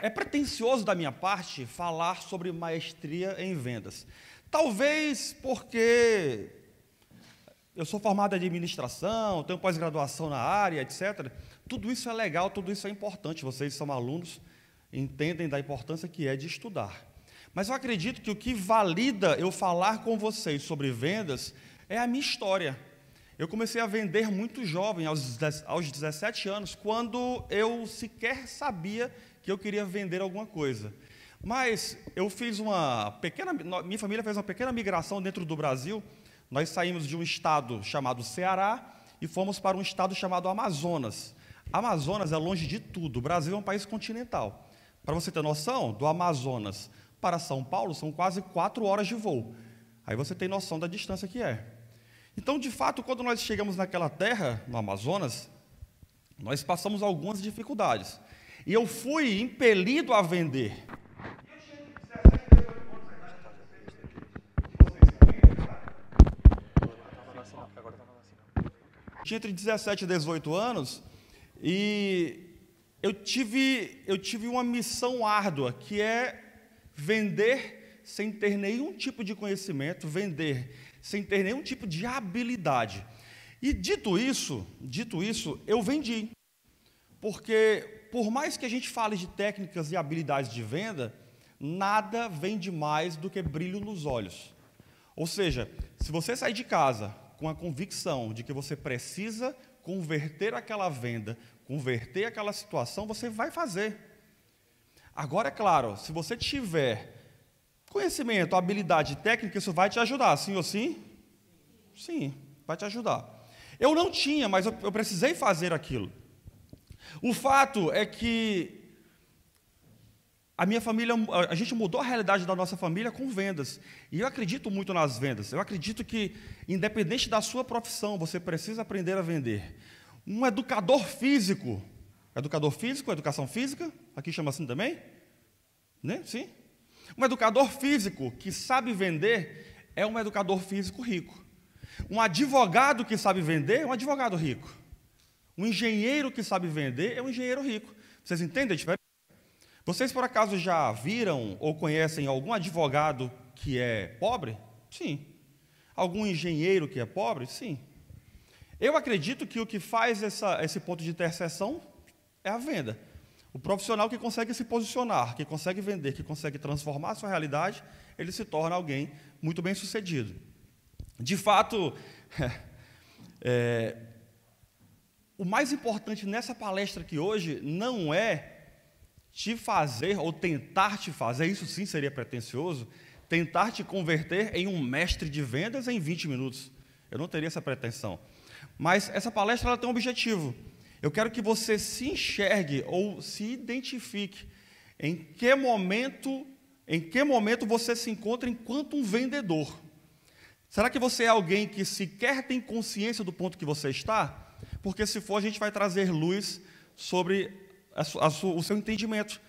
É pretensioso da minha parte falar sobre maestria em vendas. Talvez porque eu sou formado em administração, tenho pós-graduação na área, etc. Tudo isso é legal, tudo isso é importante. Vocês são alunos, entendem da importância que é de estudar. Mas eu acredito que o que valida eu falar com vocês sobre vendas é a minha história. Eu comecei a vender muito jovem, aos 17 anos, quando eu sequer sabia que eu queria vender alguma coisa. Mas eu fiz minha família fez uma pequena migração dentro do Brasil. Nós saímos de um estado chamado Ceará e fomos para um estado chamado Amazonas. Amazonas é longe de tudo, o Brasil é um país continental. Para você ter noção, do Amazonas para São Paulo são quase 4 horas de voo. Aí você tem noção da distância que é. Então, de fato, quando nós chegamos naquela terra, no Amazonas, nós passamos algumas dificuldades. E eu fui impelido a vender. Tinha entre 17 e 18 anos e eu tive uma missão árdua, que é vender sem ter nenhum tipo de conhecimento, vender sem ter nenhum tipo de habilidade. E dito isso, eu vendi. Porque, por mais que a gente fale de técnicas e habilidades de venda, nada vende mais do que brilho nos olhos. Ou seja, se você sair de casa com a convicção de que você precisa converter aquela venda, converter aquela situação, você vai fazer. Agora, é claro, se você tiver conhecimento, habilidade técnica, isso vai te ajudar, sim ou sim? Sim, vai te ajudar. Eu não tinha, mas eu precisei fazer aquilo. O fato é que a gente mudou a realidade da nossa família com vendas. E eu acredito muito nas vendas. Eu acredito que, independente da sua profissão, você precisa aprender a vender. Um educador físico, educação física, aqui chama assim também? Né? Sim? Um educador físico que sabe vender é um educador físico rico. Um advogado que sabe vender é um advogado rico. Um engenheiro que sabe vender é um engenheiro rico. Vocês entendem a diferença? Vocês, por acaso, já viram ou conhecem algum advogado que é pobre? Sim. Algum engenheiro que é pobre? Sim. Eu acredito que o que faz esse ponto de interseção é a venda. O profissional que consegue se posicionar, que consegue vender, que consegue transformar a sua realidade, ele se torna alguém muito bem-sucedido. De fato, o mais importante nessa palestra aqui hoje não é te fazer ou tentar te fazer, isso sim seria pretensioso, tentar te converter em um mestre de vendas em 20 minutos. Eu não teria essa pretensão. Mas essa palestra ela tem um objetivo. Eu quero que você se enxergue ou se identifique em que momento você se encontra enquanto um vendedor. Será que você é alguém que sequer tem consciência do ponto que você está? Porque se for, a gente vai trazer luz sobre o seu entendimento.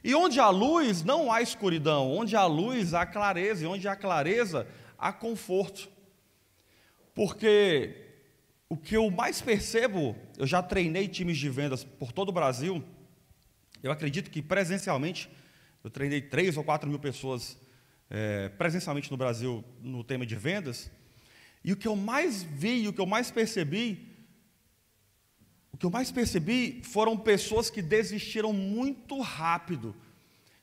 E onde há luz, não há escuridão. Onde há luz, há clareza. E onde há clareza, há conforto. Porque o que eu mais percebo, eu já treinei times de vendas por todo o Brasil. Eu acredito que presencialmente, eu treinei 3 ou 4 mil pessoas presencialmente no Brasil no tema de vendas. E o que eu mais vi, o que eu mais percebi foram pessoas que desistiram muito rápido.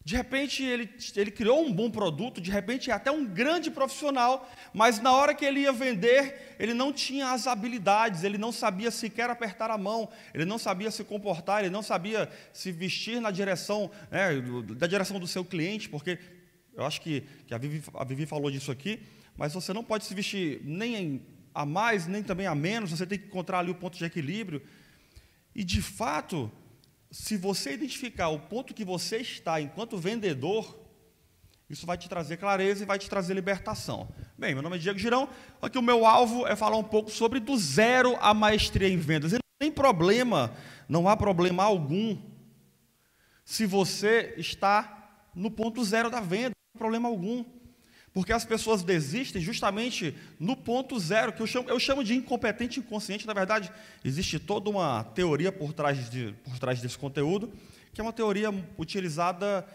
De repente, ele criou um bom produto, de repente, é até um grande profissional, mas na hora que ele ia vender, ele não tinha as habilidades, ele não sabia sequer apertar a mão, ele não sabia se comportar, ele não sabia se vestir na direção, da direção do seu cliente, porque eu acho que a Vivi falou disso aqui, mas você não pode se vestir nem a mais, nem também a menos, você tem que encontrar ali o ponto de equilíbrio. E, de fato, se você identificar o ponto que você está enquanto vendedor, isso vai te trazer clareza e vai te trazer libertação. Bem, meu nome é Diego Girão, aqui o meu alvo é falar um pouco sobre do zero à maestria em vendas. E não tem problema, não há problema algum, se você está no ponto zero da venda, não tem problema algum. Porque as pessoas desistem justamente no ponto zero, que eu chamo de incompetente inconsciente. Na verdade, existe toda uma teoria por trás desse conteúdo, que é uma teoria utilizada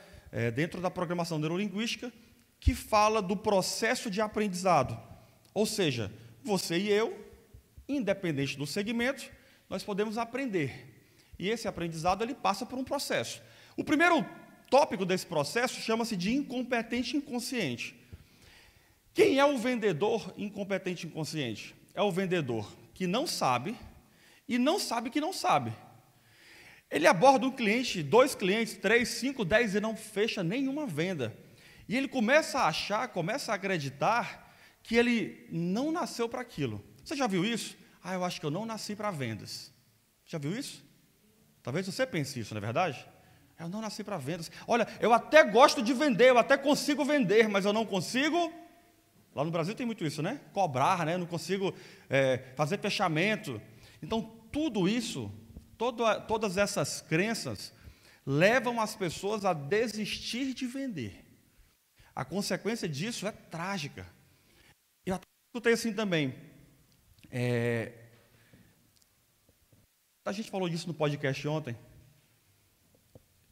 dentro da programação neurolinguística, que fala do processo de aprendizado. Ou seja, você e eu, independente do segmento, nós podemos aprender. E esse aprendizado ele passa por um processo. O primeiro tópico desse processo chama-se de incompetente inconsciente. Quem é o vendedor incompetente inconsciente? É o vendedor que não sabe e não sabe que não sabe. Ele aborda um cliente, 2 clientes, 3, 5, 10 e não fecha nenhuma venda. E ele começa a achar, começa a acreditar que ele não nasceu para aquilo. Você já viu isso? Eu acho que eu não nasci para vendas. Já viu isso? Talvez você pense isso, não é verdade? Eu não nasci para vendas. Olha, eu até gosto de vender, eu até consigo vender, mas eu não consigo. Lá no Brasil tem muito isso, né? Cobrar, né? Não consigo fazer fechamento. Então, tudo isso, todas essas crenças, levam as pessoas a desistir de vender. A consequência disso é trágica. Eu até escutei assim também. A gente falou disso no podcast ontem.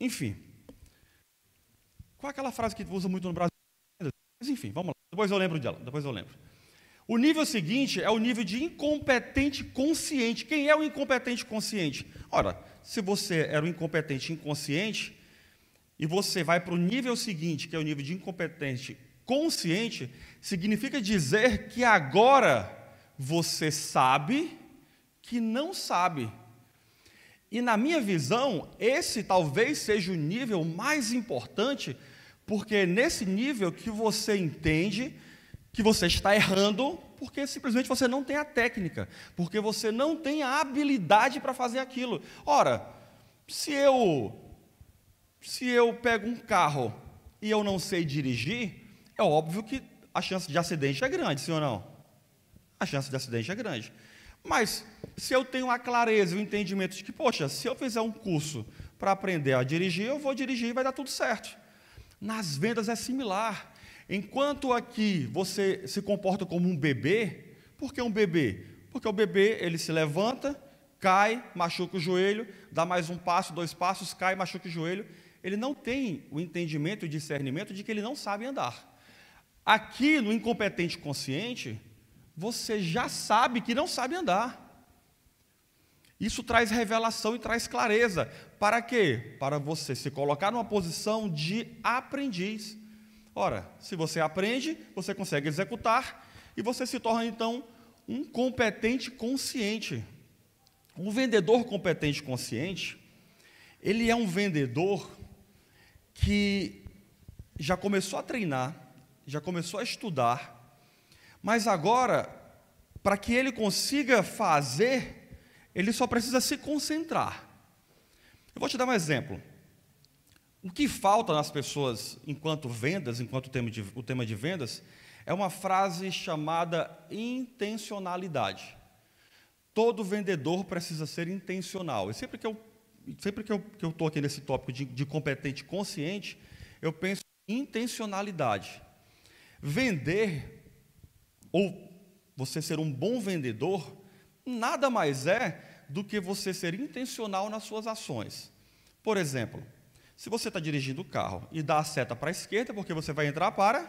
Enfim. Qual é aquela frase que usa muito no Brasil? Mas enfim, vamos lá. Depois eu lembro dela, O nível seguinte é o nível de incompetente consciente. Quem é o incompetente consciente? Ora, se você era um incompetente inconsciente, e você vai para o nível seguinte, que é o nível de incompetente consciente, significa dizer que agora você sabe que não sabe. E na minha visão, esse talvez seja o nível mais importante, porque é nesse nível que você entende que você está errando, porque simplesmente você não tem a técnica, porque você não tem a habilidade para fazer aquilo. Ora, se eu pego um carro e eu não sei dirigir, é óbvio que a chance de acidente é grande, sim ou não? A chance de acidente é grande. Mas, se eu tenho a clareza e o entendimento de que, poxa, se eu fizer um curso para aprender a dirigir, eu vou dirigir e vai dar tudo certo. Nas vendas é similar. Enquanto aqui você se comporta como um bebê, por que um bebê? Porque o bebê, ele se levanta, cai, machuca o joelho, dá mais um passo, 2 passos, cai, machuca o joelho. Ele não tem o entendimento e o discernimento de que ele não sabe andar. Aqui, no incompetente consciente, você já sabe que não sabe andar. Isso traz revelação e traz clareza. Para quê? Para você se colocar numa posição de aprendiz. Ora, se você aprende, você consegue executar e você se torna, então, um competente consciente. Um vendedor competente consciente, ele é um vendedor que já começou a treinar, já começou a estudar, mas agora, para que ele consiga fazer, ele só precisa se concentrar. Eu vou te dar um exemplo. O que falta nas pessoas enquanto o tema de vendas, é uma frase chamada intencionalidade. Todo vendedor precisa ser intencional. E sempre que eu estou aqui nesse tópico de competente consciente, eu penso em intencionalidade. Vender, ou você ser um bom vendedor, nada mais é do que você ser intencional nas suas ações. Por exemplo, se você está dirigindo o carro e dá a seta para a esquerda, porque você vai entrar para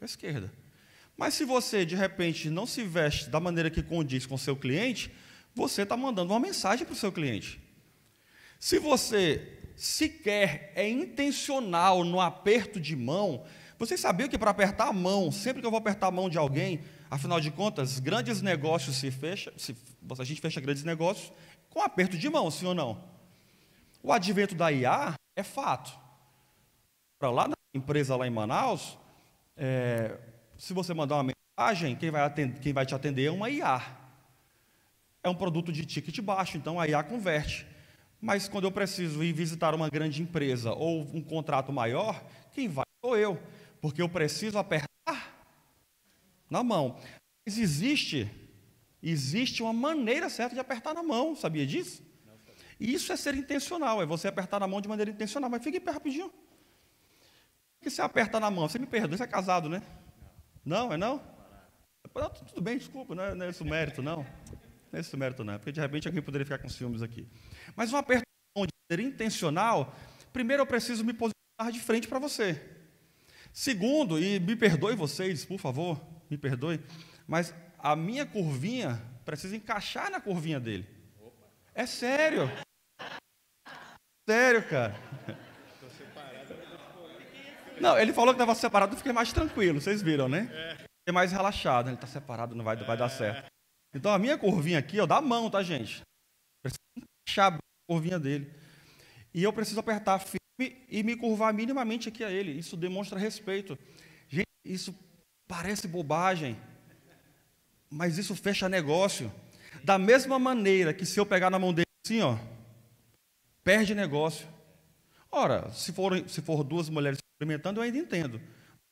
a esquerda. Mas se você, de repente, não se veste da maneira que condiz com o seu cliente, você está mandando uma mensagem para o seu cliente. Se você sequer é intencional no aperto de mão, vocês sabiam que para apertar a mão, sempre que eu vou apertar a mão de alguém, afinal de contas, grandes negócios a gente fecha grandes negócios com aperto de mão, sim ou não? O advento da IA é fato. Para lá na empresa lá em Manaus, se você mandar uma mensagem, quem vai te atender é uma IA. É um produto de ticket baixo, então a IA converte. Mas quando eu preciso ir visitar uma grande empresa ou um contrato maior, quem vai sou eu, porque eu preciso apertar na mão. Mas existe uma maneira certa de apertar na mão, sabia disso? E isso é ser intencional, é você apertar na mão de maneira intencional. Mas fique em pé rapidinho. que você aperta na mão? Você me perdoa, você é casado, né? Não, é não? Não, tudo bem, desculpa, não é esse o mérito, não. Não é esse o mérito, não. Porque, de repente, alguém poderia ficar com ciúmes aqui. Mas um aperto de mão de maneira intencional, primeiro eu preciso me posicionar de frente para você. Segundo, e me perdoe vocês, por favor, me perdoe, mas a minha curvinha precisa encaixar na curvinha dele. É sério. Sério, cara. Não, ele falou que estava separado, eu fiquei mais tranquilo, vocês viram, né? Fiquei mais relaxado, ele está separado, não vai dar certo. Então a minha curvinha aqui, ó, dá a mão, tá, gente? Precisa encaixar a curvinha dele. E eu preciso apertar firme e me curvar minimamente aqui a ele. Isso demonstra respeito. Gente, isso parece bobagem, mas isso fecha negócio. Da mesma maneira que se eu pegar na mão dele assim, ó, perde negócio. Ora, se for duas mulheres cumprimentando, eu ainda entendo.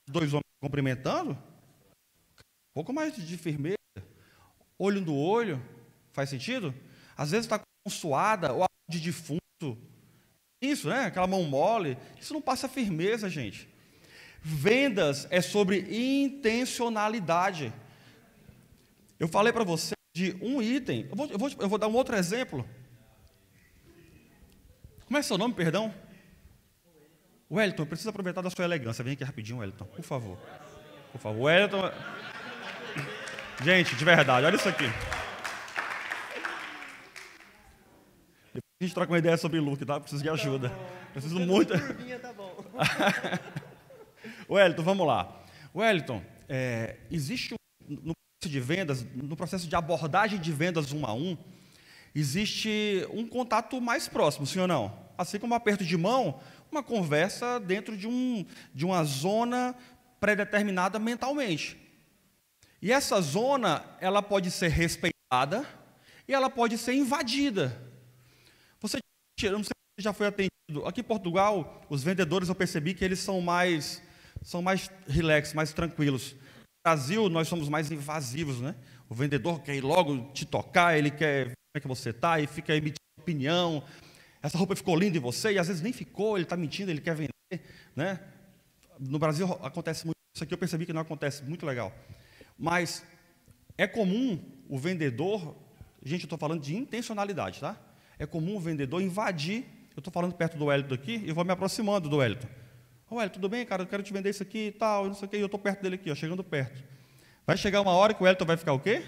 Dois homens cumprimentando, um pouco mais de firmeza, olho no olho, faz sentido? Às vezes está com suada ou de defunto. Isso, né? Aquela mão mole. Isso não passa firmeza, gente. Vendas é sobre intencionalidade. Eu falei para você de um item. Eu vou dar um outro exemplo. Como é seu nome, perdão? Wellington, eu preciso aproveitar da sua elegância. Vem aqui rapidinho, Wellington, por favor. Por favor, Wellington. Gente, de verdade, olha isso aqui. Depois a gente troca uma ideia sobre look, tá? Preciso de ajuda. Preciso muito. Tá bom. Wellington, vamos lá. Wellington, existe no processo de vendas, no processo de abordagem de vendas 1 a 1, existe um contato mais próximo, sim ou não? Assim como um aperto de mão, uma conversa dentro de uma zona pré-determinada mentalmente. E essa zona, ela pode ser respeitada e ela pode ser invadida. Eu não sei se já foi atendido. Aqui em Portugal, os vendedores, eu percebi que eles são mais relax, mais tranquilos. No Brasil, nós somos mais invasivos, né? O vendedor quer ir logo te tocar, ele quer ver como é que você está e fica emitindo opinião. Essa roupa ficou linda em você, e às vezes nem ficou, ele está mentindo, ele quer vender, né? No Brasil acontece muito isso aqui, eu percebi que não acontece, muito legal. Mas é comum o vendedor, gente, eu estou falando de intencionalidade, tá? É comum o vendedor invadir, eu estou falando perto do Wellington aqui, e vou me aproximando do Wellington. Wellington, tudo bem, cara? Eu quero te vender isso aqui e tal, não sei o quê, e eu estou perto dele aqui, ó, chegando perto. Vai chegar uma hora que o Wellington vai ficar o quê?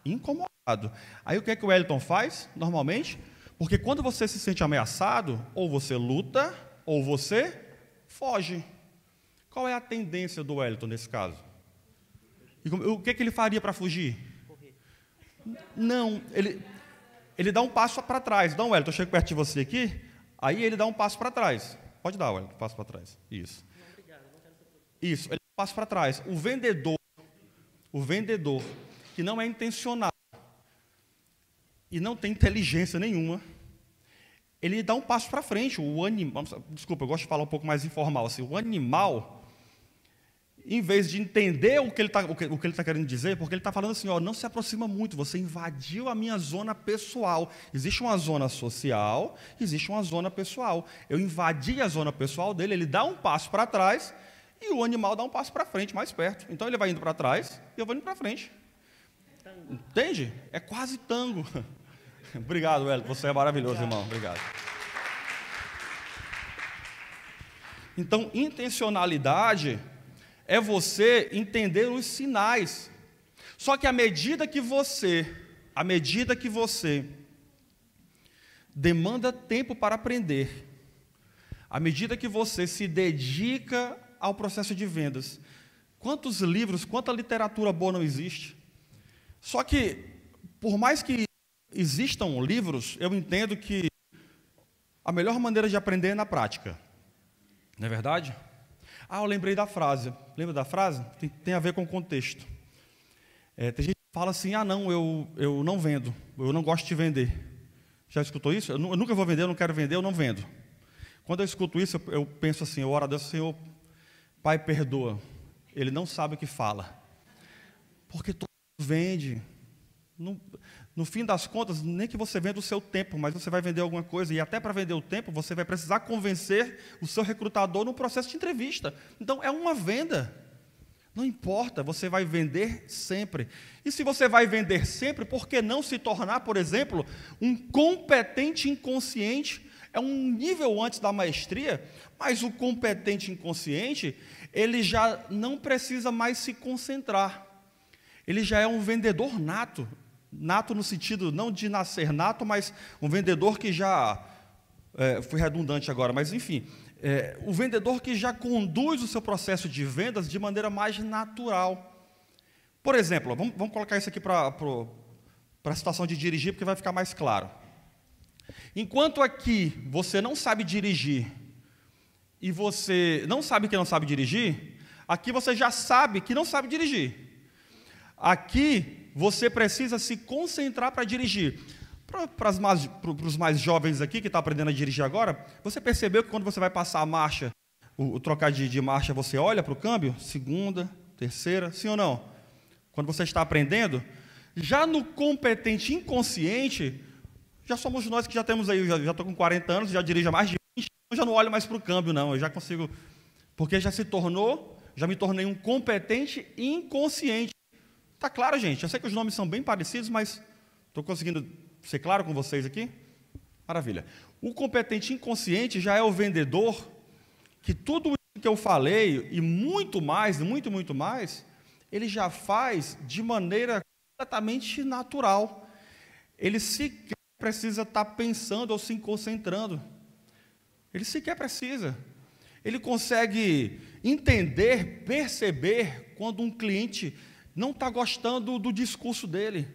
Incomodado. Aí o que é que o Wellington faz, normalmente? Porque quando você se sente ameaçado, ou você luta, ou você foge. Qual é a tendência do Wellington nesse caso? E o que é que ele faria para fugir? Correr. Não, ele dá um passo para trás. Dá um Wellington, eu chego perto de você aqui, aí ele dá um passo para trás. Pode dar, Wellington, um passo para trás. Isso. Não, obrigado, não quero ser... Isso, ele dá um passo para trás. O vendedor que não é intencional e não tem inteligência nenhuma, ele dá um passo para frente. O animal, desculpa, eu gosto de falar um pouco mais informal assim. O animal, em vez de entender o que ele está querendo dizer, porque ele está falando assim, ó, não se aproxima muito, você invadiu a minha zona pessoal. Existe uma zona social, existe uma zona pessoal. Eu invadi a zona pessoal dele, ele dá um passo para trás e o animal dá um passo para frente, mais perto. Então ele vai indo para trás e eu vou indo para frente. Entende? É quase tango. Obrigado, Hélio, você é maravilhoso, irmão. Obrigado. Então, intencionalidade é você entender os sinais. Só que à medida que você demanda tempo para aprender, à medida que você se dedica ao processo de vendas, quantos livros, quanta literatura boa não existe? Só que, por mais que existam livros, eu entendo que a melhor maneira de aprender é na prática. Não é verdade? Eu lembrei da frase. Lembra da frase? Tem a ver com o contexto. Tem gente que fala assim, não, eu não vendo, eu não gosto de vender. Já escutou isso? Eu nunca vou vender, eu não quero vender, eu não vendo. Quando eu escuto isso, eu penso assim, eu oro a Deus, Senhor, Pai, perdoa. Ele não sabe o que fala. Porque todo mundo vende. no fim das contas, nem que você venda o seu tempo, mas você vai vender alguma coisa, e até para vender o tempo, você vai precisar convencer o seu recrutador no processo de entrevista. Então, é uma venda. Não importa, você vai vender sempre. E se você vai vender sempre, por que não se tornar, por exemplo, um competente inconsciente? É um nível antes da maestria, mas o competente inconsciente, ele já não precisa mais se concentrar. Ele já é um vendedor nato. Nato no sentido não de nascer nato, mas um vendedor que já... fui redundante agora, mas enfim... o vendedor que já conduz o seu processo de vendas de maneira mais natural. Por exemplo, vamos colocar isso aqui para a situação de dirigir, porque vai ficar mais claro. Enquanto aqui você não sabe dirigir, e você não sabe que não sabe dirigir, aqui você já sabe que não sabe dirigir. Aqui você precisa se concentrar para dirigir. Para os mais jovens aqui, que estão aprendendo a dirigir agora, você percebeu que quando você vai passar a marcha, o trocar de marcha, você olha para o câmbio? Segunda, terceira, sim ou não? Quando você está aprendendo, já no competente inconsciente, já somos nós que já temos aí, já estou com 40 anos, já dirijo há mais de 20, eu já não olho mais para o câmbio, não, eu já consigo, porque já me tornei um competente inconsciente. Está claro, gente? Eu sei que os nomes são bem parecidos, mas estou conseguindo ser claro com vocês aqui? Maravilha. O competente inconsciente já é o vendedor que tudo isso que eu falei, e muito mais, muito mais, ele já faz de maneira completamente natural. Ele sequer precisa estar pensando ou se concentrando. Ele sequer precisa. Ele consegue entender, perceber quando um cliente não está gostando do discurso dele.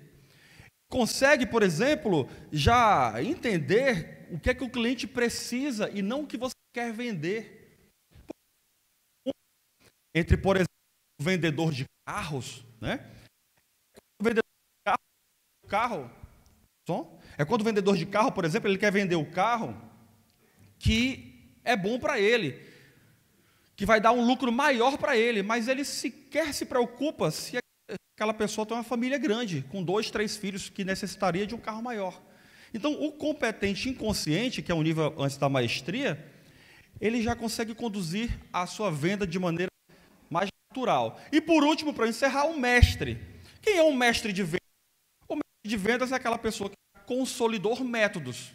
Consegue, por exemplo, já entender o que é que o cliente precisa e não o que você quer vender. Entre, por exemplo, o vendedor de carros, né? O vendedor de carro, é quando o vendedor de carro, por exemplo, ele quer vender o carro que é bom para ele, que vai dar um lucro maior para ele, mas ele sequer se preocupa se aquela pessoa tem uma família grande, com 2, 3 filhos, que necessitaria de um carro maior. Então, o competente inconsciente, que é um nível antes da maestria, ele já consegue conduzir a sua venda de maneira mais natural. E, por último, para encerrar, o mestre. Quem é um mestre de vendas? O mestre de vendas é aquela pessoa que consolidou métodos.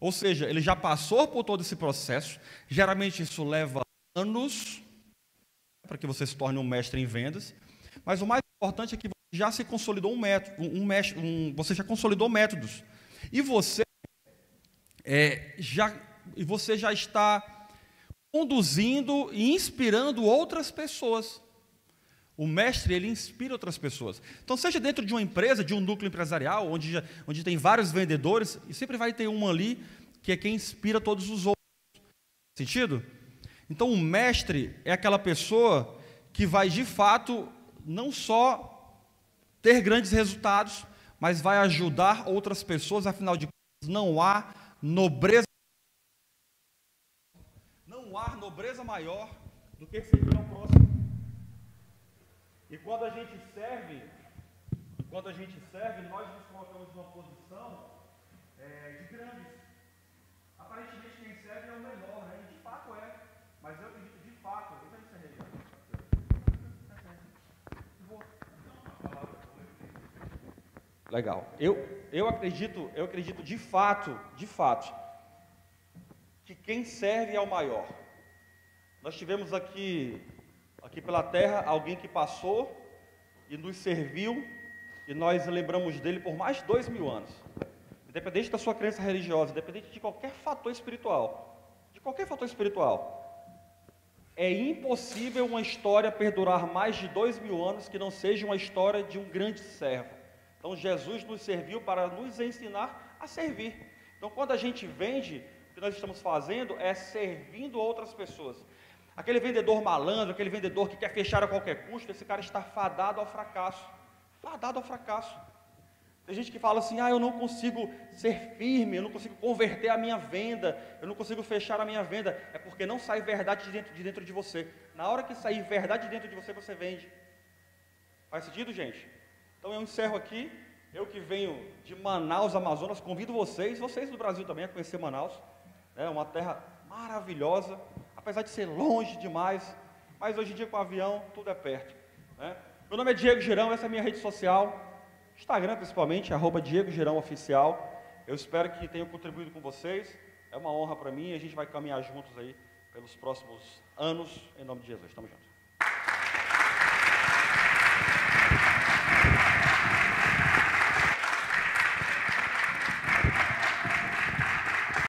Ou seja, ele já passou por todo esse processo. Geralmente, isso leva anos para que você se torne um mestre em vendas. Mas o mais importante é que você já se consolidou você já consolidou métodos. E você já está conduzindo e inspirando outras pessoas. O mestre, ele inspira outras pessoas. Então, seja dentro de uma empresa, de um núcleo empresarial, onde tem vários vendedores, e sempre vai ter um ali que é quem inspira todos os outros. Sentido? Então, o mestre é aquela pessoa que vai, de fato, não só ter grandes resultados, mas vai ajudar outras pessoas. Afinal de contas, não há nobreza maior do que servir ao próximo. E quando a gente serve, nós nos colocamos numa posição de grandes. Aparentemente quem serve é o menor, né? E de fato é. Mas eu acredito de fato. Eu já encerrei já. Legal. Eu acredito de fato, que quem serve é o maior. Nós tivemos aqui pela terra alguém que passou e nos serviu, e nós lembramos dele por mais de 2000 anos. Independente da sua crença religiosa, independente de qualquer fator espiritual, é impossível uma história perdurar mais de 2000 anos que não seja uma história de um grande servo. Então, Jesus nos serviu para nos ensinar a servir. Então, quando a gente vende, o que nós estamos fazendo é servindo outras pessoas. Aquele vendedor malandro, aquele vendedor que quer fechar a qualquer custo, esse cara está fadado ao fracasso. Fadado ao fracasso. Tem gente que fala assim, eu não consigo ser firme, eu não consigo converter a minha venda, eu não consigo fechar a minha venda. É porque não sai verdade de dentro de você. Na hora que sair verdade de dentro de você, você vende. Faz sentido, gente? Então eu encerro aqui Eu que venho de Manaus, Amazonas, convido vocês do Brasil também, a conhecer Manaus. É uma terra maravilhosa, apesar de ser longe demais, mas hoje em dia com o avião tudo é perto, né? Meu nome é Diego Girão, essa é a minha rede social, Instagram principalmente, @Diego Girão Oficial. Eu espero que tenha contribuído com vocês, é uma honra para mim, a gente vai caminhar juntos aí pelos próximos anos, em nome de Jesus. Tamo junto.